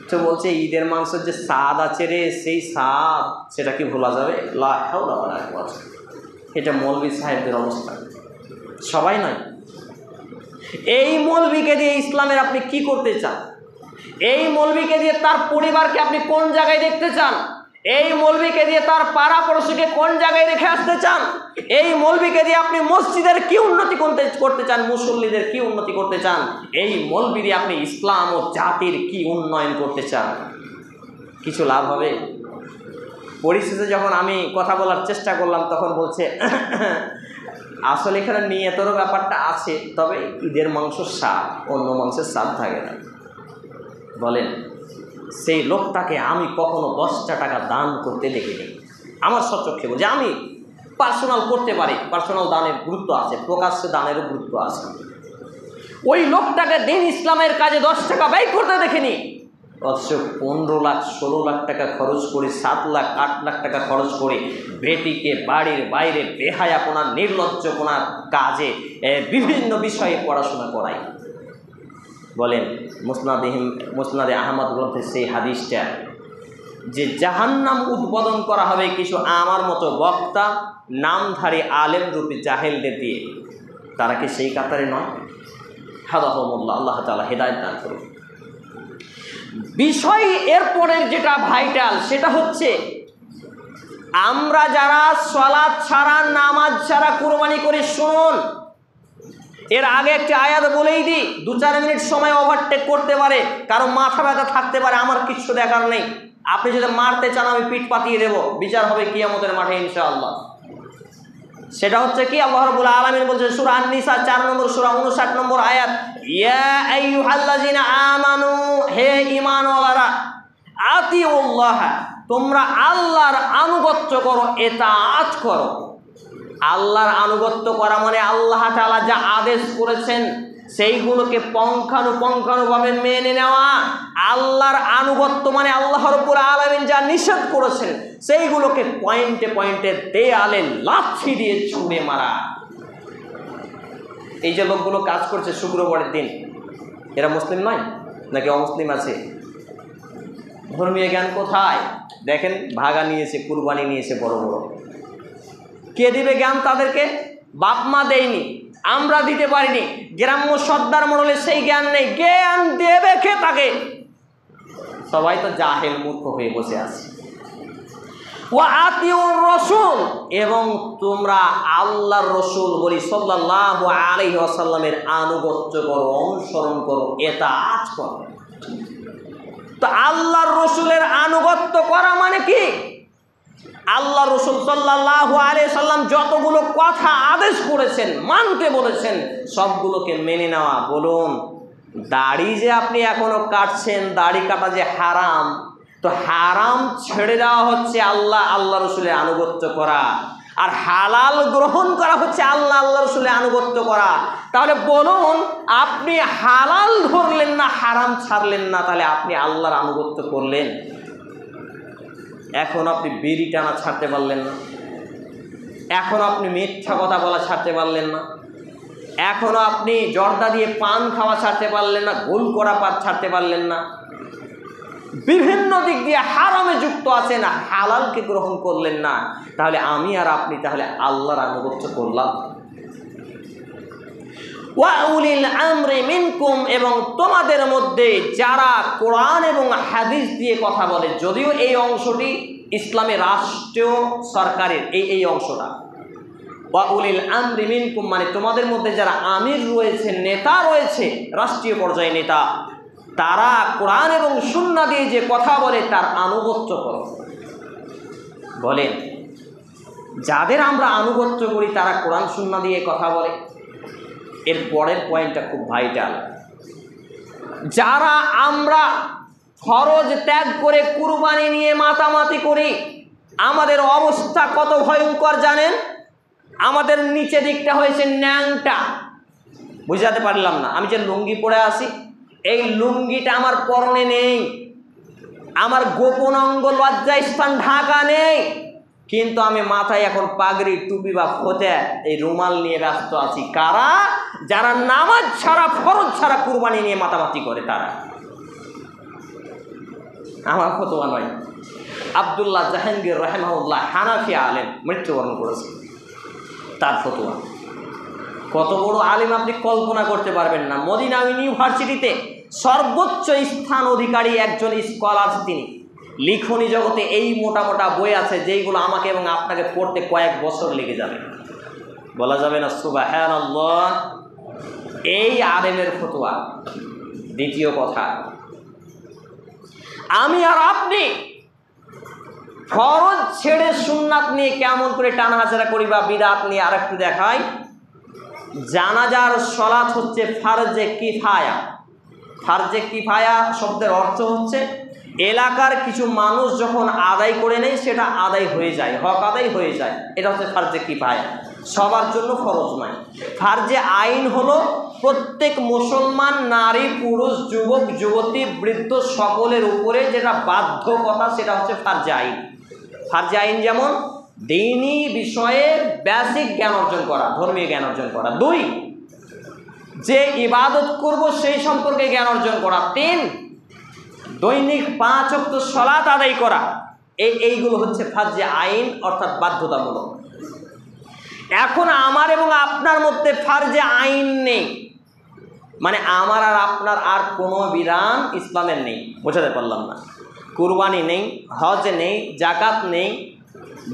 তো বলছে ঈদের মাংসের যে স্বাদ আছে রে, সেই স্বাদ সেটা কি ভোলা যাবে? লা হাওলা ওয়ালা কুওয়াতা। এটা মৌলভী সাহেবদের অবস্থা, সবাই নয়। এই মৌলভীকে দিয়ে ইসলামের আপনি কি করতে চান? এই মৌলভীকে দিয়ে তার পরিবারকে আপনি কোন জায়গায় দেখতে চান? এই মৌলবীকে দিয়ে তার পাড়া পড়োশিকে কোন জায়গায় রেখে আসতে চান? এই মৌলবীকে দিয়ে আপনি মসজিদের কি উন্নতি করতে চান? মুসল্লিদের কি উন্নতি করতে চান? এই মৌলবী দিয়ে আপনি ইসলাম ও জাতির কি উন্নয়ন করতে চান? কিছু লাভ হবে? পরিস্থিতি যখন আমি কথা বলার চেষ্টা করলাম তখন বলছে আসলে এখানে নিয়তেরও ব্যাপারটা আছে, তবে ঈদের মাংসের স্বাদ অন্য মাংসের স্বাদ থাকে না। বলেন, সেই লোকটাকে আমি কখনো 10টা টাকা দান করতে দেখিনি। আমার সচক্ষে বলছে, আমি পার্সোনাল করতে পারি, পার্সোনাল দানের গুরুত্ব আছে, প্রকাশ্যে দানেরও গুরুত্ব আছে। ওই লোকটাকে দিন ইসলামের কাজে 10 টাকা ব্যয় করতে দেখিনি। অথচ 15 লাখ 16 লাখ টাকা খরচ করে, 7 লাখ 8 লাখ টাকা খরচ করে বেটিকে বাড়ির বাইরে বেহায়াপনা নির্লজ্জপনার কাজে বিভিন্ন বিষয়ে পড়াশোনা করাই। বলেন, মুসনাদে আহমদ গ্রন্থের সেই হাদিসটা যে জাহান্নাম উদ্বোধন করা হবে কিছু আমার মতো বক্তা নামধারী আলেম রূপী জাহেলদের দিয়ে, তারা কি সেই কাতারে নয়? হাদাহুমুল্লাহ, আল্লাহ তাআলা হেদায়েত দান করুন। বিষয় এরপরের যেটা ভাইটাল, সেটা হচ্ছে আমরা যারা সালাত ছাড়া, নামাজ ছাড়া কুরবানি করি, শুনুন, এর আগে একটি আয়াত বলেই দিই, 2-4 মিনিট সময় ওভারটেক করতে পারে, কারো মাথা ব্যথা থাকতে পারে, আমার কিচ্ছু দেখার নেই। আপনি যদি মারতে চান আমি পিঠ পাতিয়ে দেব, বিচার হবে কিয়ামতের মাঠে ইনশাআল্লাহ। সেটা হচ্ছে কি, আল্লাহ রাব্বুল আলামিন বলছেন সূরা আন-নিসা 4 নম্বর সূরা 59 নম্বর আয়াত, ইয়া আইয়ুহাল্লাযিনা আমানু, হে ঈমানওয়ালারা, আতিউল্লাহ, তোমরা আল্লাহর আনুগত্য করো, ইতাআত করো। আল্লাহর আনুগত্য করা মানে আল্লাহ তাআলা যা আদেশ করেছেন সেইগুলোকে পুঙ্খানুপুঙ্খভাবে মেনে নেওয়া। আল্লাহর আনুগত্য মানে আল্লাহ রাব্বুল আলামিন যা নিষেধ করেছেন সেইগুলোকে পয়েন্টে পয়েন্টে দেয়ালে লাথি দিয়ে ছুঁড়ে মারা। এই যে লোকগুলো কাজ করছে শুক্রবারের দিন, এরা মুসলিম নয় নাকি অমুসলিম আছে? ধর্মীয় জ্ঞান কোথায়? দেখেন, ভাগা নিয়েছে, কুরবানি নিয়েছে বড় বড়। কে দিবে জ্ঞান তাদেরকে? বাপ মা দেয়নি, আমরা দিতে পারিনি, গ্রাম্য সর্দার মডেলের সেই জ্ঞান নেই, জ্ঞান দেবে কে তাকে? সবাই তো জাহেল, মূর্খ হয়ে বসে আছে। ওয়া আতিউর রাসূল, এবং তোমরা আল্লাহর রাসূল বলি সাল্লাল্লাহু আলাইহি ওয়াসাল্লামের আনুগত্য করো, অনুসরণ করো, ইতাআত করো। তো আল্লাহর রাসূলের আনুগত্য করা মানে কি? আল্লাহ রাসূল সাল্লাল্লাহু আলাইহি সাল্লাম যতগুলো কথা আদেশ করেছেন, মানতে বলেছেন, সবগুলোকে মেনে নেওয়া। বলুন, দাড়ি যে আপনি এখনো কাটছেন, দাড়ি কাটা যে হারাম, তো হারাম ছেড়ে দেওয়া হচ্ছে আল্লাহ রাসূলের আনুগত্য করা, আর হালাল গ্রহণ করা হচ্ছে আল্লাহ রাসূলের আনুগত্য করা। তাহলে বলুন, আপনি হালাল ধরলেন না, হারাম ছাড়লেন না, তাহলে আপনি আল্লাহর আনুগত্য করলেন। এখন আপনি বিড়ি টানা ছাড়তে পারলেন না, এখন আপনি মিথ্যা কথা বলা ছাড়তে পারলেন না, এখনো আপনি জর্দা দিয়ে পান খাওয়া ছাড়তে পারলেন না, গোল করা পান ছাড়তে পারলেন না, বিভিন্ন দিক দিয়ে হারামে যুক্ত আছেন, হালালকে গ্রহণ করলেন না। তাহলে আমি আর আপনি তাহলে আল্লাহর আনুগত্য করলাম। ওয়া উলিল আমরি মিনকুম, এবং তোমাদের মধ্যে যারা কোরআন এবং হাদিস দিয়ে কথা বলে, যদিও এই অংশটি ইসলামের রাষ্ট্রীয় সরকারের এই অংশটা। ওয়া উলিল আমরি মিনকুম মানে তোমাদের মধ্যে যারা আমির রয়েছে, নেতা রয়েছে, রাষ্ট্রীয় পর্যায়ে নেতা, তারা কোরআন এবং সুন্নাহ দিয়ে যে কথা বলে তার আনুগত্য করো। বলেন, যাদের আমরা আনুগত্য করি তারা কোরআন সুন্নাহ দিয়ে কথা বলে। এর পরের পয়েন্টটা খুব ভাইটাল। যারা আমরা ফরজ ত্যাগ করে কুরবানি নিয়ে মাতামাতি করি, আমাদের অবস্থা কত ভয়ঙ্কর জানেন? আমাদের নিচে দিকটা হয়েছে ন্যাংটা। বুঝাতে পারলাম না, আমি যে লুঙ্গি পরে আসি, এই লুঙ্গিটা আমার পরনে নেই, আমার গোপন অঙ্গ লজ্জা স্থান ঢাকা নেই, কিন্তু আমি মাথায় এখন পাগড়ি, টুপি বা ফোঁটা, এই রুমাল নিয়ে ব্যস্ত আছি। কারা? যারা নামাজ ছাড়া, ফরজ ছাড়া কুরবানি নিয়ে মাতামাতি করে তারা। আমার ফতোয়া নয়, আব্দুল্লাহ জাহাঙ্গীর রাহিমাহুল্লাহ হানাফি আলেম, মৃত্যুবরণ করেছে, তার ফতোয়া। কত বড় আলেম আপনি কল্পনা করতে পারবেন না। মদিনা ইউনিভার্সিটিতে সর্বোচ্চ স্থান অধিকারী একজন স্কলার তিনি। লিখনি জগতে এই মোটা মোটা বই আছে যেইগুলো আমাকে এবং আপনাকে পড়তে কয়েক বছর লেগে যাবে। বলা যাবে না সুবহানাল্লাহ? এই আলেমের ফতোয়া। দ্বিতীয় কথা, আমি আর আপনি ফরজ ছেড়ে সুন্নাত নিয়ে কেমন করে টানাহাজারা করি বা বিদআত নিয়ে আরেকটু দেখাই। জানাজার সালাত হচ্ছে ফারজে কিফায়া। ফারজে কিফায়া শব্দের অর্থ হচ্ছে এলাকার কিছু মানুষ যখন আদায় করে নেয় সেটা আদায় হয়ে যায়, হক আদায় হয়ে যায়, এটা হচ্ছে ফারজে কিফায়া, সবার জন্য ফরজ নয়। ফারজে আইন হলো প্রত্যেক মুসলমান নারী, পুরুষ, যুবক, যুবতী, বৃদ্ধ সকলের উপরে যেটা বাধ্যকতা, সেটা হচ্ছে ফারজে আইন। ফারজে আইন যেমন দ্বীনি বিষয়ে বেসিক জ্ঞান অর্জন করা, ধর্মীয় জ্ঞান অর্জন করা। 2, যে ইবাদত করব সেই সম্পর্কে জ্ঞান অর্জন করা। 3, দৈনিক 5 ওয়াক্ত সালাত আদায় করা। এইগুলো হচ্ছে ফারজে আইন, অর্থাৎ বাধ্যতামূলক। এখন আমার এবং আপনার মধ্যে ফারজে আইন নেই, মানে আমার আর আপনার আর কোনো বিধান ইসলামের নেই। বোঝাতে পারলাম না? কুরবানি নেই, হজ নেই, জাকাত নেই,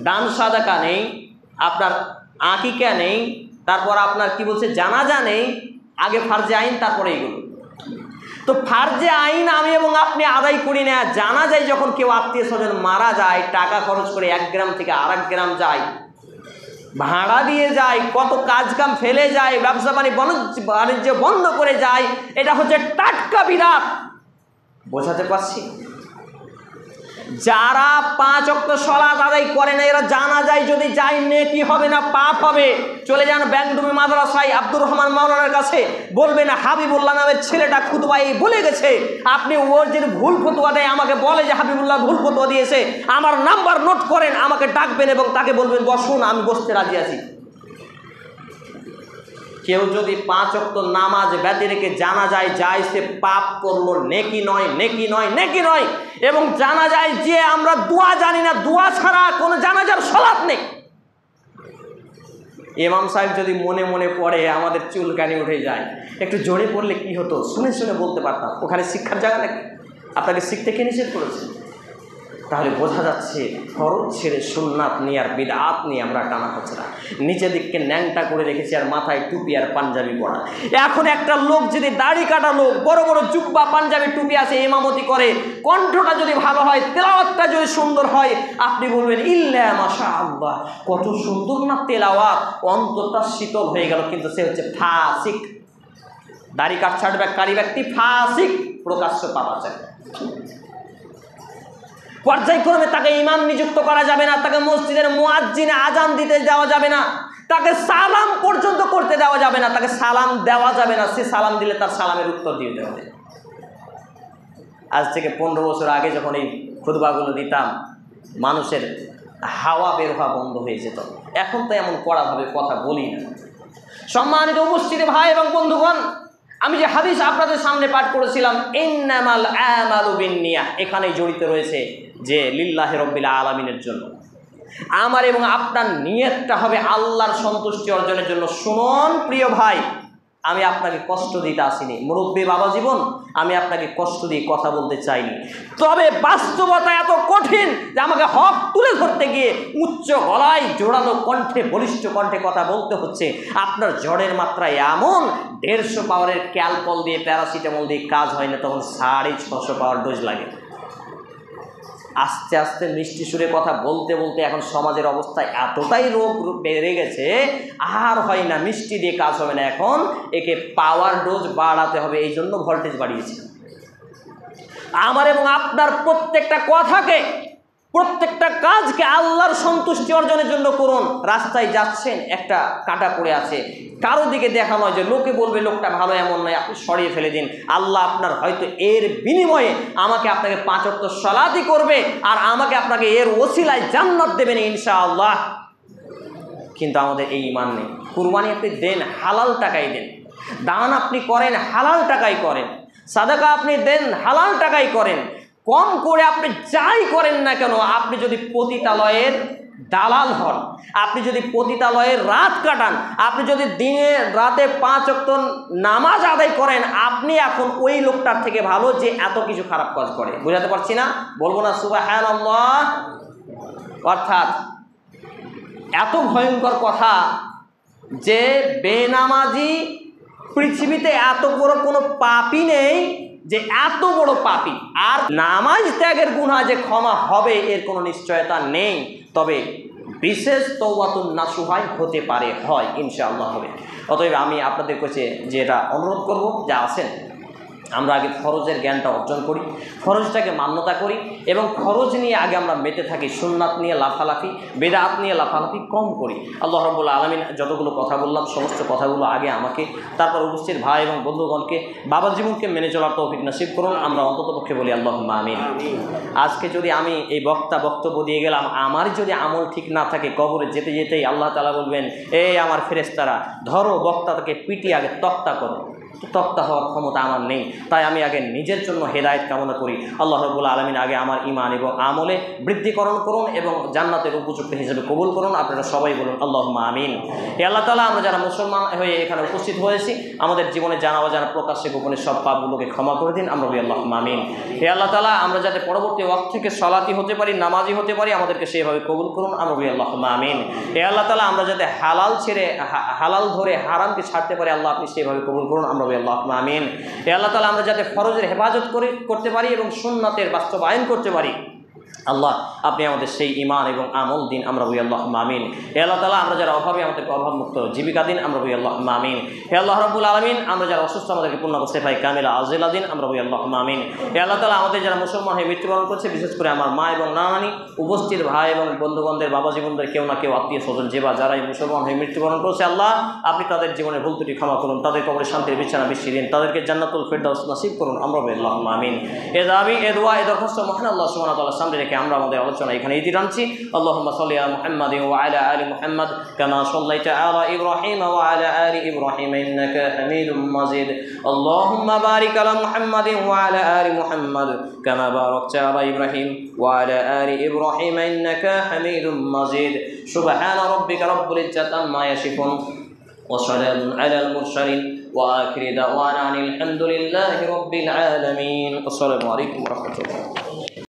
দান সাদাকা নেই, আপনার আকিকা নেই, তারপর আপনার কি বলছে জানাজা নেই। আগে ফারজে আইন, তারপরে এইগুলো। তো ফারজে আইন আমি এবং আপনি আদায় করি না। জানাজায় যখন কেউ আত্মীয় স্বজন মারা যায়, টাকা খরচ করে 1 গ্রাম থেকে আরেক গ্রাম যায়, ভাড়া দিয়ে যায়, কত কাজ কাম ফেলে যায়, ব্যবসা বাণিজ্য বন্ধ করে যায়, এটা হচ্ছে টাটকা বিদআত। বোঝাতে পারছি? যারা 5 ওয়াক্ত সালাত আদায় করে না, এরা জানাজায় যদি যায় নেকি হবে না পাপ হবে। চলে যান ব্যাংডুমি মাদ্রাসায় আব্দুর রহমান মাওলানার কাছে, বলবেন হাবিবুল্লাহ নামের ছেলেটা খুতবায় বলে গেছে, আপনি ওর যে ভুল ফতোয়া দেয় আমাকে বলে যে হাবিবুল্লাহ ভুল ফতোয়া দিয়েছে, আমার নাম্বার নোট করেন, আমাকে ডাকবেন এবং তাকে বলবেন বসুন, আমি বসতে রাজি আছি। কেউ যদি 5 ওয়াক্ত নামাজ ব্যতি রেখে জানাজায় যায়, সে পাপ করলো, নেকি নয়, নেকি নয়, নেকি নয়। এবং জানাজায় যে আমরা দোয়া জানি না, দোয়া ছাড়া কোনো জানাজার সালাত নেই। ইমাম সাহেব যদি মনে মনে পড়ে, আমাদের চুলকানি উঠে যায়। একটু জোরে পড়লে কি হতো শুনে শুনে বলতে পারতাম। ওখানে শিক্ষার জায়গা নাকি? আপনাকে শিখতে কে নিষেধ করেছে? তাহলে বোঝা যাচ্ছে ফরজ ছেড়ে সুন্নাত নিয়ে আর বিদআত নিয়ে আমরা টানা হচ্ছে না। নিচের দিককে ন্যাংটা করে রেখেছি আর মাথায় টুপি আর পাঞ্জাবি পরা। এখন একটা লোক যদি দাড়ি কাটা লোক, বড় বড় জুব্বা পাঞ্জাবি টুপি আছে, ইমামতি করে, কণ্ঠটা যদি ভালো হয়, তেলাওয়াতটা যদি সুন্দর হয়, আপনি বলবেন ইল্লা মাশাআল্লাহ, কত সুন্দর না তেলাওয়াত, অন্তরটা শীতল হয়ে গেল। কিন্তু সে হচ্ছে ফাসিক। দাড়ি কাটছাড়কারী ব্যক্তি ফাসিক, প্রকাশ্য পাপাচার। পর্যায়ক্রমে তাকে ইমাম নিযুক্ত করা যাবে না, তাকে মসজিদের মুয়াজ্জিনে আজান দিতে দেওয়া যাবে না, তাকে সালাম পর্যন্ত করতে দেওয়া যাবে না, তাকে সালাম দেওয়া যাবে না। সে সালাম দিলে তার সালামের উত্তর দিতে হবে। আজ থেকে 15 বছর আগে যখন এই খুতবাগুলো দিতাম, মানুষের হাওয়া বের হওয়া বন্ধ হয়ে যেত। এখন তো এমন কড়াভাবে কথা বলি না। সম্মানিত উপস্থিতি ভাই এবং বন্ধুগণ, আমি যে হাদিস আপনাদের সামনে পাঠ করেছিলাম, ইন্নামাল আমালু বিন্নিয়াহ, এখানেই জড়িত রয়েছে যে লিল্লাহি রাব্বিল আলামিনের জন্য। আমার এবং আপনার নিয়তটা হবে আল্লাহর সন্তুষ্টি অর্জনের জন্য। শুনুন প্রিয় ভাই, আমি আপনাকে কষ্ট দিতে আসিনি, মুরব্বী বাবা জীবন, আমি আপনাকে কষ্ট দিয়ে কথা বলতে চাইনি। তবে বাস্তবতা এত কঠিন যে আমাকে হক তুলে ধরতে গিয়ে উচ্চ গলায়, জোরালো কণ্ঠে, বলিষ্ঠ কণ্ঠে কথা বলতে হচ্ছে। আপনার জ্বরের মাত্রা এমন, 150 পাওয়ারের ক্যালপল দিয়ে, প্যারাসিটামল দিয়ে কাজ হয় না, তখন 650 পাওয়ার ডোজ লাগে। আস্তে আস্তে মিষ্টি সুরে কথা বলতে বলতে এখন সমাজের অবস্থা এতটাই রোগ বেড়ে গেছে, আর হয় না, মিষ্টি দিয়ে কাজ হবে না, এখন একে পাওয়ার ডোজ বাড়াতে হবে। এই জন্য ভোল্টেজ বাড়িয়েছে। আমার এবং আপনার প্রত্যেকটা কথাকে, প্রত্যেকটা কাজকে আল্লাহর সন্তুষ্টি অর্জনের জন্য করুন। রাস্তায় যাচ্ছেন, একটা কাঁটা পড়ে আছে, কারো দিকে দেখা নয় যে লোকে বলবে লোকটা ভালো, এমন নয়, আপনি সরিয়ে ফেলে দিন। আল্লাহ আপনার হয়তো এর বিনিময়ে আমাকে আপনাকে 5 ওয়াক্ত সালাতই করবে, আর আমাকে আপনাকে এর ওসিলায় জান্নাত দেবেন ইনশাআল্লাহ। কিন্তু আমাদের এই ঈমান নেই। কুরবানি আপনি দেন, হালাল টাকায় দেন। দান আপনি করেন, হালাল টাকায় করেন। সাদাকা আপনি দেন, হালাল টাকায় করেন। কম করে আপনি যাই করেন না কেন, আপনি যদি পতিতালয়ের দালাল হন, আপনি যদি পতিতালয়ে রাত কাটান, আপনি যদি দিনে রাতে 5 ওয়াক্ত নামাজ আদায় করেন, আপনি এখন ওই লোকটার থেকে ভালো যে এত কিছু খারাপ কাজ করে। বুঝাতে পারছি না? বলবো না সুবহানাল্লাহ? অর্থাৎ এত ভয়ঙ্কর কথা যে বেনামাজি পৃথিবীতে এত বড় কোনো পাপী নেই যে এত বড় পাপী। আর নামাজ ত্যাগের গুনাহ যে ক্ষমা হবে এর কোনো নিশ্চয়তা নেই, তবে বিশেষ তওবাতুন নাসুহাই হতে পারে, হয়, ইনশাআল্লাহ হবে। অতএব আমি আপনাদের কাছে যেটা অনুরোধ করব, যা আছেন আমরা আগে ফরজের জ্ঞানটা অর্জন করি, ফরজটাকে মান্যতা করি, এবং ফরজ নিয়ে আগে আমরা মেতে থাকি, সুন্নাত নিয়ে লাফালাফি, বেদাত নিয়ে লাফালাফি কম করি। আল্লাহ রাব্বুল আলামিন যতগুলো কথা বললাম সমস্ত কথাগুলো আগে আমাকে, তারপর উপস্থিত ভাই এবং বন্ধুগণকে বাবার জীবনকে মেনে চলার তৌফিক নসিব করুন। আমরা অন্ততপক্ষে বলি আল্লাহুম্মা আমিন। আজকে যদি আমি এই বক্তব্য দিয়ে গেলাম, আমার যদি আমল ঠিক না থাকে, কবরে যেতে যেতেই আল্লাহ তাআলা বলবেন, এই আমার ফেরেশতারা ধরো বক্তাকে পিটিয়ে আগে তক্তা করো। তক্তা হওয়ার ক্ষমতা আমার নেই, তাই আমি আগে নিজের জন্য হেদায়েত কামনা করি। আল্লাহ রাব্বুল আলামিন আগে আমার ঈমান এবং আমলে বৃদ্ধিকরণ করুন এবং জান্নাতের উপযুক্ত হিসেবে কবুল করুন। আপনারা সবাই বলুন আল্লাহুম্মা আমিন। হে আল্লাহ তাআলা, আমরা যারা মুসলমান হয়ে এখানে উপস্থিত হয়েছি, আমাদের জীবনে জানা অজানা প্রকাশ্যে গোপনে সব পাপগুলোকে ক্ষমা করে দিন। আমরা বলি আল্লাহুম্মা আমিন। হে আল্লাহ তাআলা, আমরা যাতে পরবর্তী ওয়াক্ত থেকে সালাতি হতে পারি, নামাজি হতে পারি, আমাদেরকে সেভাবে কবুল করুন। আমরা বলি আল্লাহুম্মা আমিন। হে আল্লাহ তাআলা, আমরা যাতে হালাল ছেড়ে হালাল ধরে হারামকে ছাড়তে পারি, আল্লাহ আপনি সেভাবে কবুল করুন। আমরা বলি আল্লাহুম্মা আমিন। হে আল্লাহ তাআলা, আমরা যাতে ফরজের হেফাজত করতে পারি এবং সুন্নাতের বাস্তবায়ন করতে পারি, আল্লাহ আপনি আমাদের সেই ঈমান এবং আমল দিন। আমরা বলি আল্লাহুম্মা আমিন। হে আল্লাহ তাআলা, আমরা যারা অভাবী আমাদেরকে অভাবমুক্ত জীবিকা দিন। আমরা বলি আল্লাহুম্মা আমিন। হে আল্লাহ রাব্বুল আলামিন, আমরা যারা অসুস্থ আমাদেরকে পূর্ণাঙ্গ শিফায়ে কামিলা আজিলা দিন। আমরা বলি আল্লাহুম্মা আমিন। হে আল্লাহ তাআলা, আমাদের যারা মুসলমান হয়ে মৃত্যুবরণ করছে, বিশেষ করে আমার মা এবং নানানি, উপস্থিত ভাই এবং বন্ধুগণদের, বাবা জীবনদের কেউ না কেউ আত্মীয় স্বজন যারাই মুসলমান হয়ে মৃত্যুবরণ করছে, আল্লাহ আপনি তাদের জীবনের ভুল ত্রুটি ক্ষমা করুন, তাদের কবরে শান্তির বিছানা বিছিয়ে দিন, তাদেরকে জান্নাতুল ফিরদাউস নসিব করুন। আমরা বলি আল্লাহুম্মা আমিন। এ দাবি, এ দোয়া, এ দরখাস্ত মহান আল্লাহ সুবহানাহু ওয়া তাআলার সামনে রেখে আমরা আমাদের আলোচনা এখানে ইতি টানছি। আল্লাহুম্মা সাল্লি আলা মুহাম্মাদিন ওয়া আলা আলি মুহাম্মাদ কামা সাল্লাইতা আলা ইব্রাহিম ওয়া আলা আলি ইব্রাহিম ইন্নাকা হামিদুম মাজিদ। আল্লাহুম্মা বারিক আলা মুহাম্মাদিন ওয়া আলা আলি মুহাম্মাদ কামা বারাকতা আলা ইব্রাহিম ওয়া আলা আলি ইব্রাহিম ইন্নাকা হামিদুম মাজিদ। সুবহানা রাব্বিকা রাব্বিল ইজ্জাতি আম্মা ইয়াসিফুন ওয়া সালামুন আলাল মুরসালিন ওয়া আখিরু দাওয়ানা আনিল হামদুলিল্লাহি রাব্বিল আলামিন। আসসালামু আলাইকুম ওয়া রাহমাতুল্লাহ।